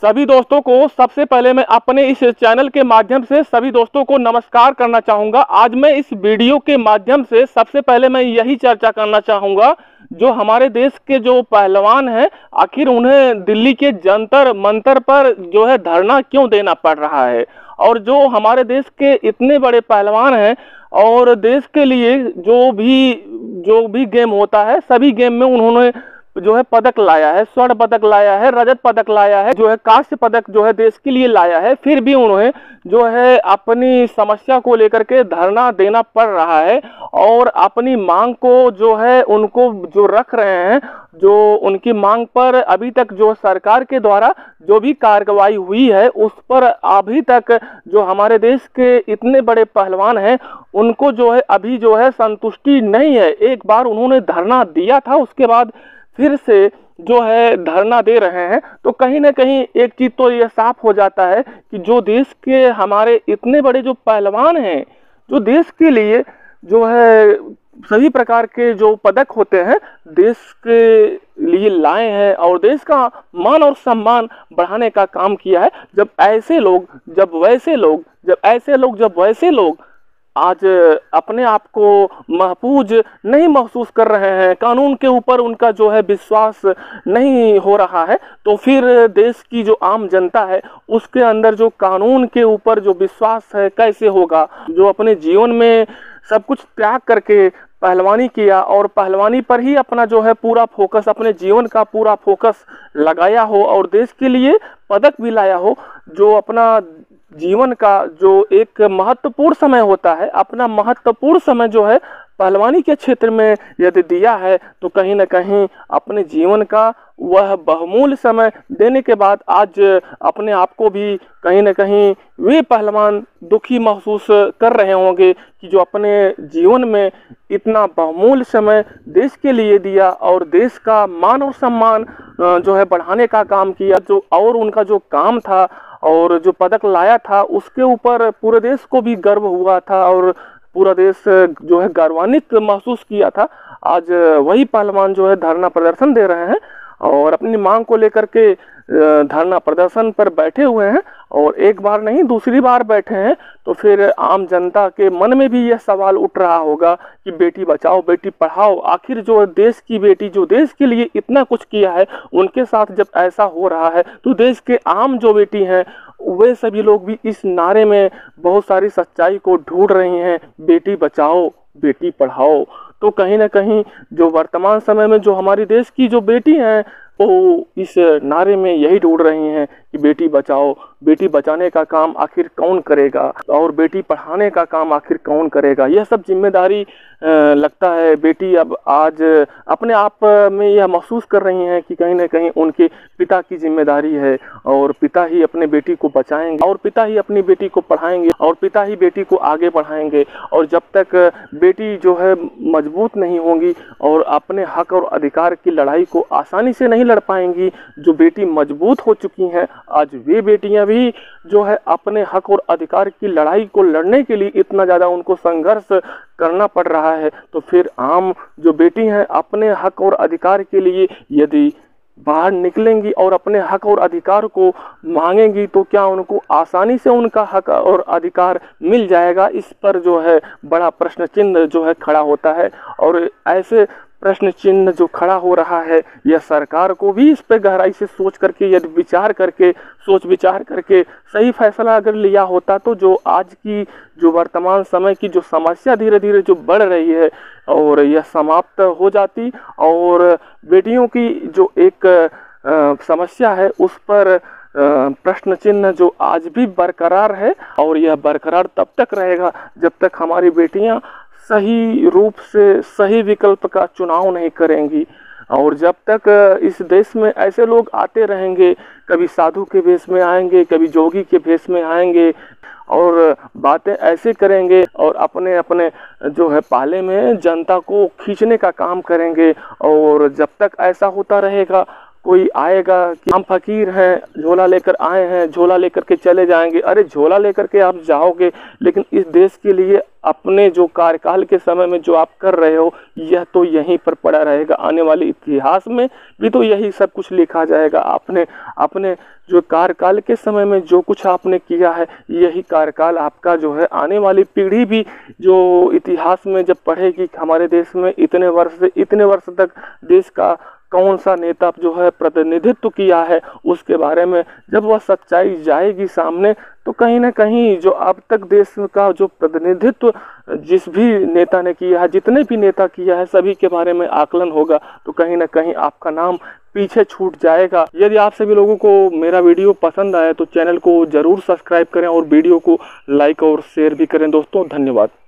सभी दोस्तों को सबसे पहले मैं अपने इस चैनल के माध्यम से सभी दोस्तों को नमस्कार करना चाहूँगा। आज मैं इस वीडियो के माध्यम से सबसे पहले मैं यही चर्चा करना चाहूँगा, जो हमारे देश के जो पहलवान हैं, आखिर उन्हें दिल्ली के जंतर मंतर पर जो है धरना क्यों देना पड़ रहा है। और जो हमारे देश के इतने बड़े पहलवान हैं और देश के लिए जो भी गेम होता है, सभी गेम में उन्होंने जो है पदक लाया है, स्वर्ण पदक लाया है, रजत पदक लाया है, जो है कांस्य पदक जो है देश के लिए लाया है। फिर भी उन्हें जो है अपनी समस्या को लेकर के धरना देना पड़ रहा है और अपनी मांग को जो है उनको जो रख रहे हैं, जो उनकी मांग पर अभी तक जो सरकार के द्वारा जो भी कार्रवाई हुई है उस पर अभी तक जो हमारे देश के इतने बड़े पहलवान हैं उनको जो है अभी जो है संतुष्टि नहीं है। एक बार उन्होंने धरना दिया था, उसके बाद फिर से जो है धरना दे रहे हैं। तो कहीं ना कहीं एक चीज तो यह साफ हो जाता है कि जो देश के हमारे इतने बड़े जो पहलवान हैं, जो देश के लिए जो है सभी प्रकार के जो पदक होते हैं देश के लिए लाए हैं और देश का मान और सम्मान बढ़ाने का काम किया है। जब ऐसे लोग आज अपने आप को महफूज नहीं महसूस कर रहे हैं, कानून के ऊपर उनका जो है विश्वास नहीं हो रहा है, तो फिर देश की जो आम जनता है उसके अंदर जो कानून के ऊपर जो विश्वास है कैसे होगा। जो अपने जीवन में सब कुछ त्याग करके पहलवानी किया और पहलवानी पर ही अपना जो है पूरा फोकस, अपने जीवन का पूरा फोकस लगाया हो और देश के लिए पदक भी लाया हो, जो अपना जीवन का जो एक महत्वपूर्ण समय होता है, अपना महत्वपूर्ण समय जो है पहलवानी के क्षेत्र में यदि दिया है, तो कहीं ना कहीं अपने जीवन का वह बहुमूल्य समय देने के बाद आज अपने आप को भी कहीं ना कहीं वे पहलवान दुखी महसूस कर रहे होंगे कि जो अपने जीवन में इतना बहुमूल्य समय देश के लिए दिया और देश का मान और सम्मान जो है बढ़ाने का काम किया, जो और उनका जो काम था और जो पदक लाया था उसके ऊपर पूरे देश को भी गर्व हुआ था और पूरा देश जो है गौरवान्वित महसूस किया था। आज वही पहलवान जो है धरना प्रदर्शन दे रहे हैं और अपनी मांग को लेकर के धरना प्रदर्शन पर बैठे हुए हैं और एक बार नहीं दूसरी बार बैठे हैं। तो फिर आम जनता के मन में भी यह सवाल उठ रहा होगा कि बेटी बचाओ बेटी पढ़ाओ, आखिर जो देश की बेटी जो देश के लिए इतना कुछ किया है उनके साथ जब ऐसा हो रहा है, तो देश के आम जो बेटी हैं वे सभी लोग भी इस नारे में बहुत सारी सच्चाई को ढूंढ रही हैं, बेटी बचाओ बेटी पढ़ाओ। तो कहीं ना कहीं जो वर्तमान समय में जो हमारी देश की जो बेटी हैं वो इस नारे में यही ढूंढ रही हैं कि बेटी बचाओ, बेटी बचाने का काम आखिर कौन करेगा और बेटी पढ़ाने का काम आखिर कौन करेगा। यह सब जिम्मेदारी लगता है बेटी अब आज अपने आप में यह महसूस कर रही हैं कि कहीं ना कहीं उनके पिता की जिम्मेदारी है और पिता ही अपने बेटी को बचाएंगे और पिता ही अपनी बेटी को पढ़ाएंगे और पिता ही बेटी को आगे बढ़ाएंगे। और जब तक बेटी जो है मजबूत नहीं होंगी और अपने हक और अधिकार की लड़ाई को आसानी से नहीं लड़ पाएंगी, जो बेटी मजबूत हो चुकी हैं आज वे बेटियां भी जो है अपने हक और अधिकार की लड़ाई को लड़ने के लिए इतना ज़्यादा उनको संघर्ष करना पड़ रहा है, तो फिर आम जो बेटी हैं अपने हक और अधिकार के लिए यदि बाहर निकलेंगी और अपने हक और अधिकार को मांगेंगी तो क्या उनको आसानी से उनका हक और अधिकार मिल जाएगा? इस पर जो है बड़ा प्रश्न चिन्ह जो है खड़ा होता है। और ऐसे प्रश्न चिन्ह जो खड़ा हो रहा है, यह सरकार को भी इस पे गहराई से सोच करके यदि सोच विचार करके सही फैसला अगर लिया होता, तो जो आज की जो वर्तमान समय की जो समस्या धीरे धीरे जो बढ़ रही है और यह समाप्त हो जाती और बेटियों की जो एक समस्या है उस पर प्रश्न चिन्ह जो आज भी बरकरार है और यह बरकरार तब तक रहेगा जब तक हमारी बेटियां सही रूप से सही विकल्प का चुनाव नहीं करेंगी। और जब तक इस देश में ऐसे लोग आते रहेंगे, कभी साधु के भेष में आएंगे, कभी जोगी के भेष में आएंगे और बातें ऐसे करेंगे और अपने अपने जो है पाले में जनता को खींचने का काम करेंगे, और जब तक ऐसा होता रहेगा कोई आएगा कि हम फकीर हैं, झोला लेकर आए हैं, झोला लेकर के चले जाएंगे। अरे झोला लेकर के आप जाओगे, लेकिन इस देश के लिए अपने जो कार्यकाल के समय में जो आप कर रहे हो, यह तो यहीं पर पड़ा रहेगा। आने वाले इतिहास में भी तो यही सब कुछ लिखा जाएगा। आपने अपने जो कार्यकाल के समय में जो कुछ आपने किया है, यही कार्यकाल आपका जो है आने वाली पीढ़ी भी जो इतिहास में जब पढ़ेगी हमारे देश में इतने वर्ष से इतने वर्ष तक देश का कौन सा नेता जो है प्रतिनिधित्व किया है, उसके बारे में जब वह सच्चाई जाएगी सामने, तो कहीं ना कहीं जो अब तक देश का जो प्रतिनिधित्व जिस भी नेता ने किया है, जितने भी नेता किया है, सभी के बारे में आकलन होगा। तो कहीं ना कहीं आपका नाम पीछे छूट जाएगा। यदि आप सभी लोगों को मेरा वीडियो पसंद आए तो चैनल को जरूर सब्सक्राइब करें और वीडियो को लाइक और शेयर भी करें। दोस्तों धन्यवाद।